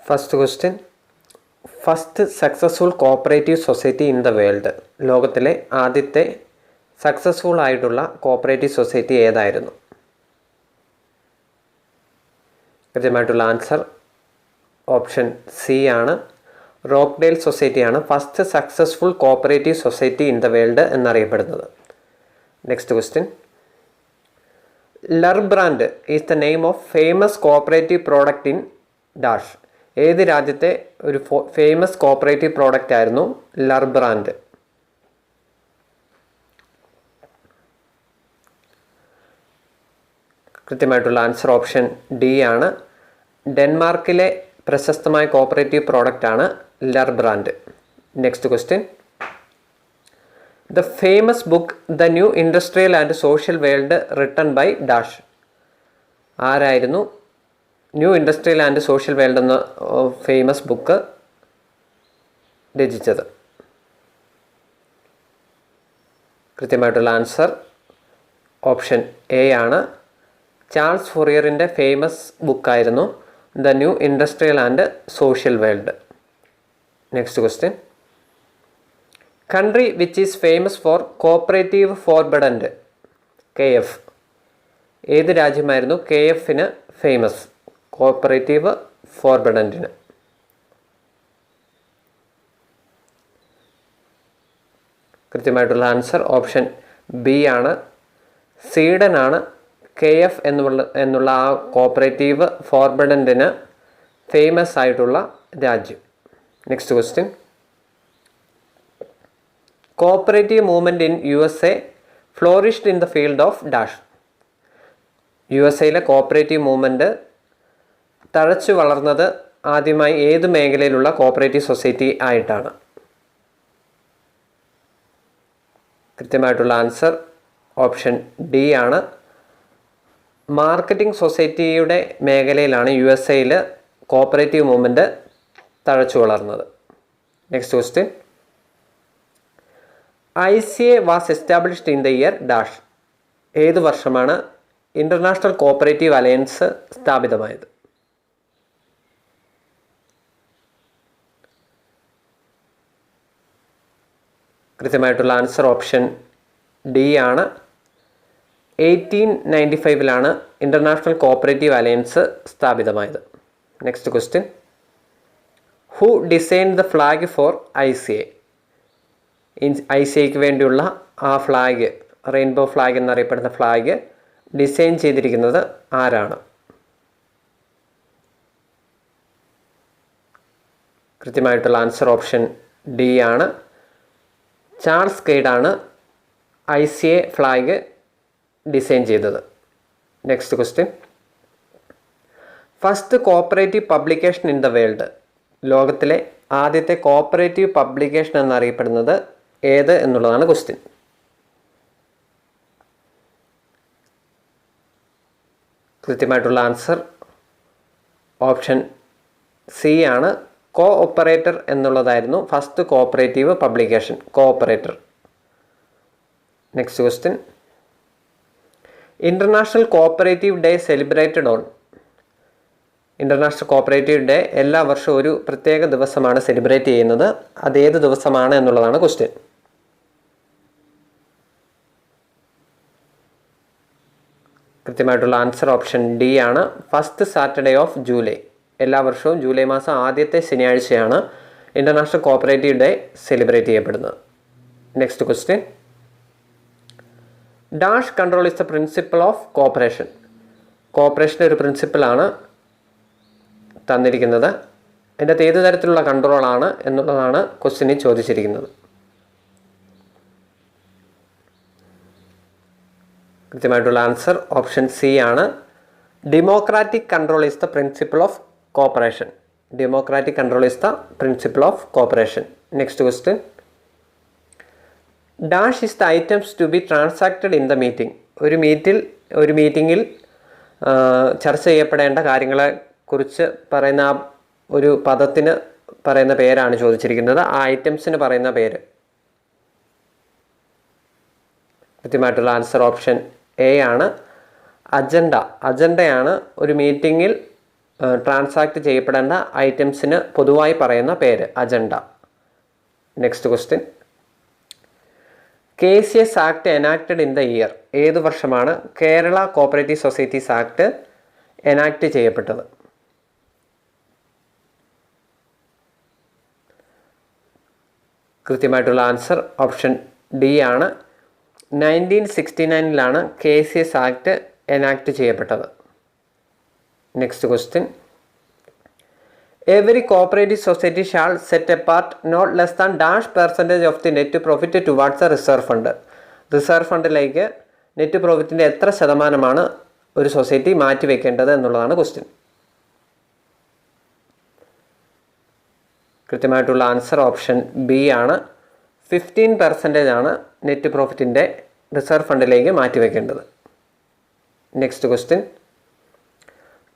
First question, first successful cooperative society in the world. ലോകത്തിലെ ആദ്യത്തെ successful ആയിട്ടുള്ള cooperative society ഏതായിരുന്നു? കൃത്യമായിട്ടുള്ള ആൻസർ ഓപ്ഷൻ സി ആണ്. റോക്ക്ഡെയിൽ സൊസൈറ്റിയാണ് first successful cooperative society in the world എന്നറിയപ്പെടുന്നത്. Next question, Lurbrand is the name of famous cooperative product in dash. ഏത് രാജ്യത്തെ ഒരു ഫേമസ് കോപ്പറേറ്റീവ് പ്രോഡക്റ്റ് ആയിരുന്നു ലർബ്രാൻഡ്? കൃത്യമായിട്ടുള്ള ആൻസർ ഓപ്ഷൻ ഡി ആണ്. ഡെൻമാർക്കിലെ പ്രശസ്തമായ കോപ്പറേറ്റീവ് പ്രോഡക്റ്റ് ആണ് Lurbrand. Next question, the famous book the new industrial and social world written by dash. ആരായിരുന്നു new industrial and social world എന്ന ഫേമസ് ബുക്ക് രചിച്ചത്? കൃത്യമായിട്ടുള്ള ആൻസർ ഓപ്ഷൻ എ ആണ്. ചാൾസ് ഫൊറിയറിൻ്റെ famous ബുക്കായിരുന്നു the new industrial and social world. Next question, country which is famous for cooperative Forbundet KF. ഏത് രാജ്യമായിരുന്നു KFന് ഫേമസ്? കോപ്പറേറ്റീവ് ഫോർബഡൻറ്റിന്. കൃത്യമായിട്ടുള്ള ആൻസർ ഓപ്ഷൻ ബി ആണ്. സ്വീഡൻ ആണ് KF എന്നുള്ള ആ കോപ്പറേറ്റീവ് ഫോർബഡൻറ്റിന് ഫേമസ് ആയിട്ടുള്ള രാജ്യം. Next question, cooperative movement in USA flourished in the field of dash. USA cooperative movement തഴച്ചു വളർന്നത് ആദ്യമായി ഏത് മേഖലയിലുള്ള കോപ്പറേറ്റീവ് സൊസൈറ്റി ആയിട്ടാണ്? കൃത്യമായിട്ടുള്ള ആൻസർ ഓപ്ഷൻ ഡി ആണ്. മാർക്കറ്റിംഗ് സൊസൈറ്റിയുടെ മേഖലയിലാണ് USA കോപ്പറേറ്റീവ് മൂവ്മെൻറ്റ് തഴച്ചു വളർന്നത്. Next question, ICA was established in the year dash. ഏത് വർഷമാണ് ഇൻ്റർനാഷണൽ കോപ്പറേറ്റീവ് അലയൻസ് സ്ഥാപിതമായത്? കൃത്യമായിട്ടുള്ള ആൻസർ ഓപ്ഷൻ ഡി ആണ്. 1895 ഇൻ്റർനാഷണൽ കോപ്പറേറ്റീവ് അലയൻസ് സ്ഥാപിതമായത്. Next question, who design the flag for ICA? ICAക്ക് വേണ്ടിയുള്ള ആ ഫ്ലാഗ്, റെയിൻബോ ഫ്ലാഗ് എന്നറിയപ്പെടുന്ന ഫ്ലാഗ് ഡിസൈൻ ചെയ്തിരിക്കുന്നത് ആരാണ്? കൃത്യമായിട്ടുള്ള ആൻസർ ഓപ്ഷൻ ഡി ആണ്. ചാൾസ് കെയ്ഡാണ് ICA ഫ്ലാഗ് ഡിസൈൻ ചെയ്തത്. Next question, first cooperative publication in the world. ലോകത്തിലെ ആദ്യത്തെ കോപ്പറേറ്റീവ് പബ്ലിക്കേഷൻ എന്നറിയപ്പെടുന്നത് ഏത് എന്നുള്ളതാണ് ക്വസ്റ്റ്യൻ. കൃത്യമായിട്ടുള്ള ആൻസർ ഓപ്ഷൻ സി ആണ്. കോഓപ്പറേറ്റർ എന്നുള്ളതായിരുന്നു first cooperative publication, cooperator. Next question, international cooperative day celebrated on. International cooperative day എല്ലാ വർഷവും ഒരു പ്രത്യേക ദിവസമാണ് സെലിബ്രേറ്റ് ചെയ്യുന്നത്. അതേത് ദിവസമാണ് എന്നുള്ളതാണ് ക്വസ്റ്റ്യൻ. കൃത്യമായിട്ടുള്ള ആൻസർ ഓപ്ഷൻ ഡി ആണ്. First Saturday of July. എല്ലാ വർഷവും ജൂലൈ മാസം ആദ്യത്തെ ശനിയാഴ്ചയാണ് ഇൻ്റർനാഷണൽ കോപ്പറേറ്റീവ് ഡേ സെലിബ്രേറ്റ് ചെയ്യപ്പെടുന്നത്. Next question, dash control is the principle of cooperation. കോപ്പറേഷൻ്റെ ഒരു പ്രിൻസിപ്പിളാണ് തന്നിരിക്കുന്നത്. അതിൻ്റെ അകത്ത് ഏത് തരത്തിലുള്ള കൺട്രോളാണ് എന്നുള്ളതാണ് ക്വസ്റ്റ്യനിൽ ചോദിച്ചിരിക്കുന്നത്. കൃത്യമായിട്ടുള്ള ആൻസർ ഓപ്ഷൻ സി ആണ്. Democratic control is the principle of cooperation. Democratic control is the principle of cooperation. Next question, dash is the items to be transacted in the meeting. ഒരു മീറ്റിങ്ങിൽ ചർച്ച ചെയ്യപ്പെടേണ്ട കാര്യങ്ങളെ കുറിച്ച് പറയുന്ന ആ ഒരു പദത്തിന് പറയുന്ന പേരാണ് ചോദിച്ചിരിക്കുന്നത്. ആ ഐറ്റംസിന് പറയുന്ന പേര്. കൃത്യമായിട്ടുള്ള ആൻസർ ഓപ്ഷൻ എ ആണ്. അജണ്ടയാണ് ഒരു മീറ്റിങ്ങിൽ ട്രാൻസാക്ട് ചെയ്യപ്പെടേണ്ട ഐറ്റംസിന് പൊതുവായി പറയുന്ന പേര് agenda. Next question. KCS act enacted in the year. ഏത് വർഷമാണ് Kerala cooperative societies act enact ചെയ്യപ്പെട്ടത്? കൃത്യമായിട്ടുള്ള ആൻസർ ഓപ്ഷൻ ഡി ആണ്. 1969 KCS ആക്ട് എനാക്ട് ചെയ്യപ്പെട്ടത്. Next question. Every cooperative society shall set apart not less than dash percentage of the net profit towards a reserve fund. Reserve ഫണ്ടിലേക്ക് net പ്രോഫിറ്റിൻ്റെ എത്ര ശതമാനമാണ് ഒരു society മാറ്റിവെക്കേണ്ടത് എന്നുള്ളതാണ് ക്വസ്റ്റ്യൻ. കൃത്യമായിട്ടുള്ള answer option B ആണ്. 15% ആണ് നെറ്റ് പ്രോഫിറ്റിൻ്റെ റിസർവ് ഫണ്ടിലേക്ക് മാറ്റിവെക്കേണ്ടത്. Next question.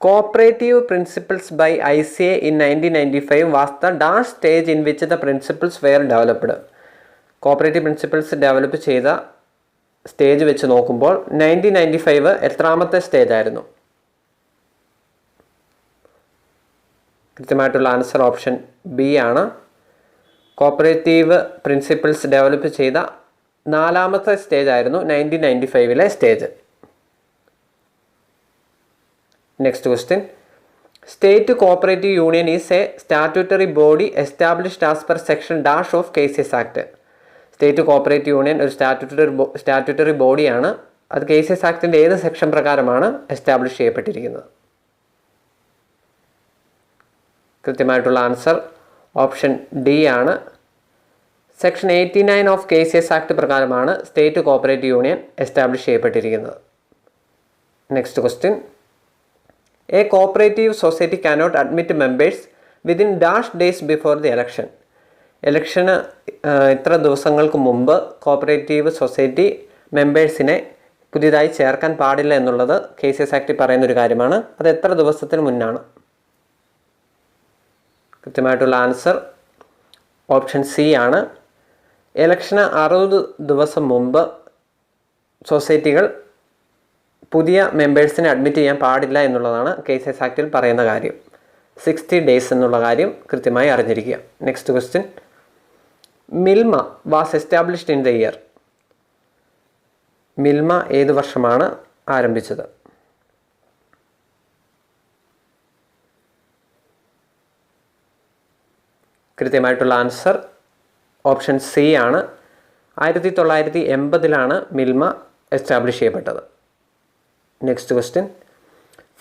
Cooperative Principles by ICA in 1995 was the dash stage in which the principles were developed. Cooperative principles develop ചെയ്ത സ്റ്റേജ് വെച്ച് നോക്കുമ്പോൾ 1995 എത്രാമത്തെ സ്റ്റേജ് ആയിരുന്നു? കൃത്യമായിട്ടുള്ള ആൻസർ ഓപ്ഷൻ ബി ആണ്. കോപ്പറേറ്റീവ് പ്രിൻസിപ്പിൾസ് ഡെവലപ്പ് ചെയ്ത 4ാമത്തെ സ്റ്റേജ് ആയിരുന്നു 1995 stage. Next question. State Cooperative Union is a statutory body established as per section dash of KCS Act. State Cooperative Union ഒരു സ്റ്റാറ്റ്യൂട്ടറി ബോഡിയാണ്. അത് KCS ആക്ടിൻ്റെ ഏത് section പ്രകാരമാണ് establish ചെയ്യപ്പെട്ടിരിക്കുന്നത്? കൃത്യമായിട്ടുള്ള ആൻസർ ഓപ്ഷൻ ഡി ആണ്. സെക്ഷൻ 89 ഓഫ് KCS ആക്ട് പ്രകാരമാണ് state cooperative union establish ചെയ്യപ്പെട്ടിരിക്കുന്നത്. Next question. A cooperative society cannot admit members within dash days before the election. ഇലക്ഷന് ഇത്ര ദിവസങ്ങൾക്ക് മുമ്പ് കോപ്പറേറ്റീവ് സൊസൈറ്റി മെമ്പേഴ്സിനെ പുതിയതായി ചേർക്കാൻ പാടില്ല എന്നുള്ളത് KCS ആക്ടിൽ പറയുന്നൊരു കാര്യമാണ്. അത് എത്ര ദിവസത്തിന് മുന്നാണ്? കൃത്യമായിട്ടുള്ള ആൻസർ ഓപ്ഷൻ സി ആണ്. ഇലക്ഷന് 60 ദിവസം മുമ്പ് സൊസൈറ്റികൾ പുതിയ മെമ്പേഴ്സിനെ അഡ്മിറ്റ് ചെയ്യാൻ പാടില്ല എന്നുള്ളതാണ് KCS ആക്ടിൽ പറയുന്ന കാര്യം. 60 days എന്നുള്ള കാര്യം കൃത്യമായി അറിഞ്ഞിരിക്കുക. Next question. Milma was established in the year. Milma ഏത് വർഷമാണ് ആരംഭിച്ചത്? കൃത്യമായിട്ടുള്ള ആൻസർ ഓപ്ഷൻ സി ആണ്. 1980 മിൽമ എസ്റ്റാബ്ലിഷ് ചെയ്യപ്പെട്ടത്. Next question.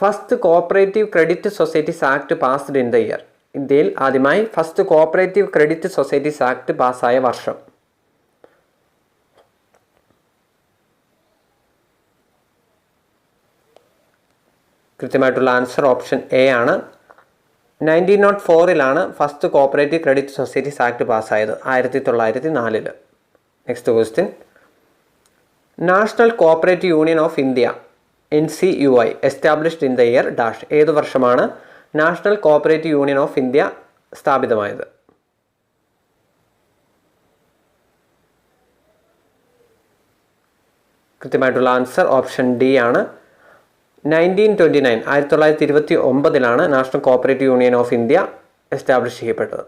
First cooperative credit societies act passed in the year. ഇന്ത്യയിൽ ആദ്യമായി first cooperative credit societies act പാസ്സായ വർഷം? കൃത്യമായിട്ടുള്ള ആൻസർ ഓപ്ഷൻ എ ആണ്. 1904 first cooperative credit societies act പാസ്സായത്. 1904. Next question. National cooperative union of India NCUI established in the year dash. ഏത് വർഷമാണ് national cooperative union of India സ്ഥാപിതമായത്? കൃത്യമായിട്ടുള്ള answer option D ആണ്. 1929 national cooperative union of India establish ചെയ്യപ്പെട്ടത്.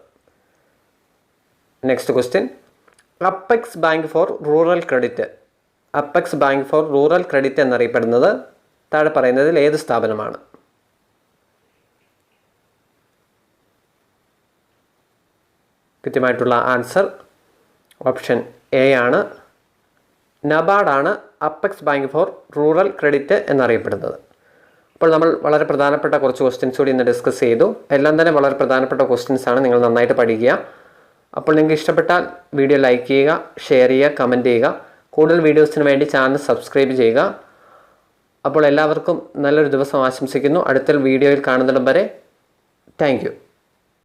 Next question. Apex bank for rural credit. Apex bank for rural credit എന്നറിയപ്പെടുന്നത് താഴെ പറയുന്നതിൽ ഏത് സ്ഥാപനമാണ്? കൃത്യമായിട്ടുള്ള ആൻസർ ഓപ്ഷൻ എ ആണ്. നബാർഡാണ് apex bank for rural credit എന്നറിയപ്പെടുന്നത്. അപ്പോൾ നമ്മൾ വളരെ പ്രധാനപ്പെട്ട കുറച്ച് ക്വസ്റ്റ്യൻസ് കൂടി ഇന്ന് ഡിസ്കസ് ചെയ്തു. എല്ലാം തന്നെ വളരെ പ്രധാനപ്പെട്ട ക്വസ്റ്റ്യൻസ് ആണ്. നിങ്ങൾ നന്നായിട്ട് പഠിക്കുക. അപ്പോൾ നിങ്ങൾക്ക് ഇഷ്ടപ്പെട്ടാൽ വീഡിയോ ലൈക്ക് ചെയ്യുക, ഷെയർ ചെയ്യുക, കമൻറ്റ് ചെയ്യുക. കൂടുതൽ വീഡിയോസിന് വേണ്ടി ചാനൽ സബ്സ്ക്രൈബ് ചെയ്യുക. അപ്പോൾ എല്ലാവർക്കും നല്ലൊരു ദിവസം ആശംസിക്കുന്നു. അടുത്ത വീഡിയോയിൽ കാണുന്നിടം വരെ താങ്ക് യു.